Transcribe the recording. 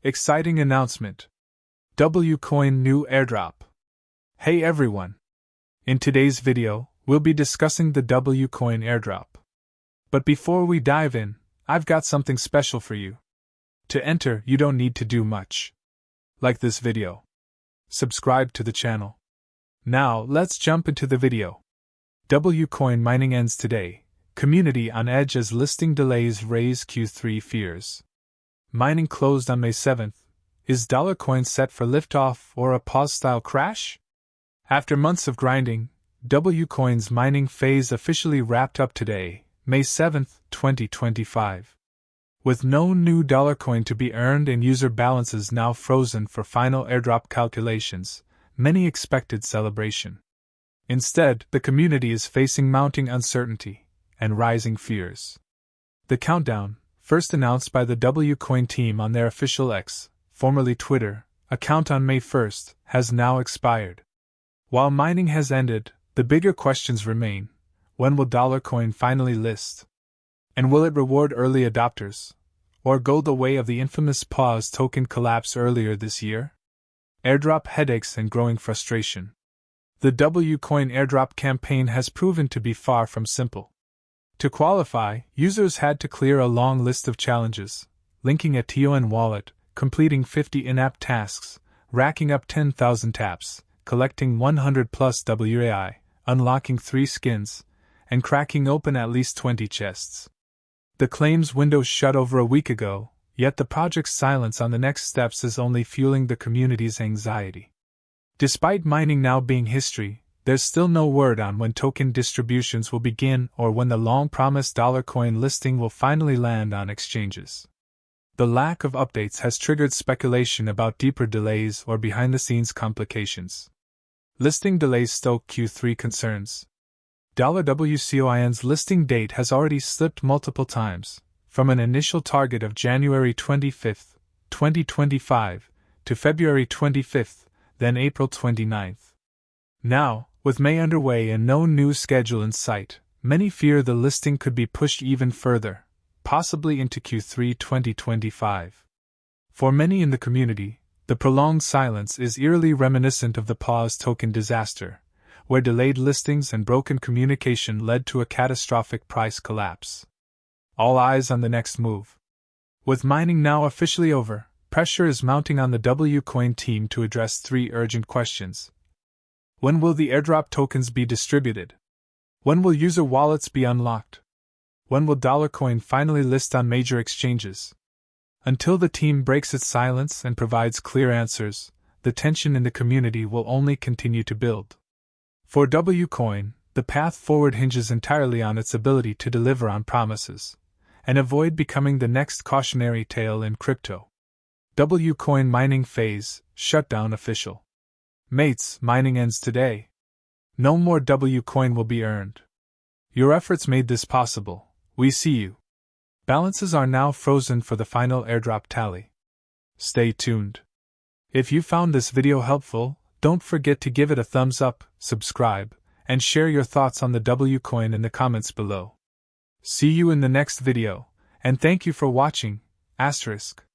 Exciting announcement. W Coin new airdrop. Hey everyone! In today's video, we'll be discussing the W Coin Airdrop. But before we dive in, I've got something special for you. To enter, you don't need to do much. Like this video. Subscribe to the channel. Now, let's jump into the video. W Coin mining ends today. Community on edge as listing delays raise Q3 fears. Mining closed on May 7th. Is dollar coin set for liftoff or a pause-style crash? After months of grinding, W Coin's mining phase officially wrapped up today, May 7th, 2025. With no new dollar coin to be earned and user balances now frozen for final airdrop calculations, many expected celebration. Instead, the community is facing mounting uncertainty and rising fears. The countdown, first announced by the W Coin team on their official X, formerly Twitter, account on May 1st, has now expired. While mining has ended, the bigger questions remain. When will dollar coin finally list? And will it reward early adopters? Or go the way of the infamous pause token collapse earlier this year? Airdrop headaches and growing frustration. The W Coin Airdrop campaign has proven to be far from simple. To qualify, users had to clear a long list of challenges, linking a TON wallet, completing 50 in-app tasks, racking up 10,000 taps, collecting 100 plus WAI, unlocking 3 skins, and cracking open at least 20 chests. The claims window shut over a week ago, yet the project's silence on the next steps is only fueling the community's anxiety. Despite mining now being history, there's still no word on when token distributions will begin or when the long-promised dollar coin listing will finally land on exchanges. The lack of updates has triggered speculation about deeper delays or behind-the-scenes complications. Listing delays stoke Q3 concerns. WCOIN's listing date has already slipped multiple times, from an initial target of January 25, 2025, to February 25, then April 29. Now, with May underway and no new schedule in sight, many fear the listing could be pushed even further, possibly into Q3 2025. For many in the community, the prolonged silence is eerily reminiscent of the pause token disaster, where delayed listings and broken communication led to a catastrophic price collapse. All eyes on the next move. With mining now officially over, pressure is mounting on the W Coin team to address 3 urgent questions. When will the airdrop tokens be distributed? When will user wallets be unlocked? When will dollar coin finally list on major exchanges? Until the team breaks its silence and provides clear answers, the tension in the community will only continue to build. For W Coin, the path forward hinges entirely on its ability to deliver on promises and avoid becoming the next cautionary tale in crypto. W Coin mining phase, shutdown official. Mates, mining ends today. No more W Coin will be earned. Your efforts made this possible. We see you. Balances are now frozen for the final airdrop tally. Stay tuned. If you found this video helpful, don't forget to give it a thumbs up, subscribe, and share your thoughts on the W Coin in the comments below. See you in the next video, and thank you for watching, *.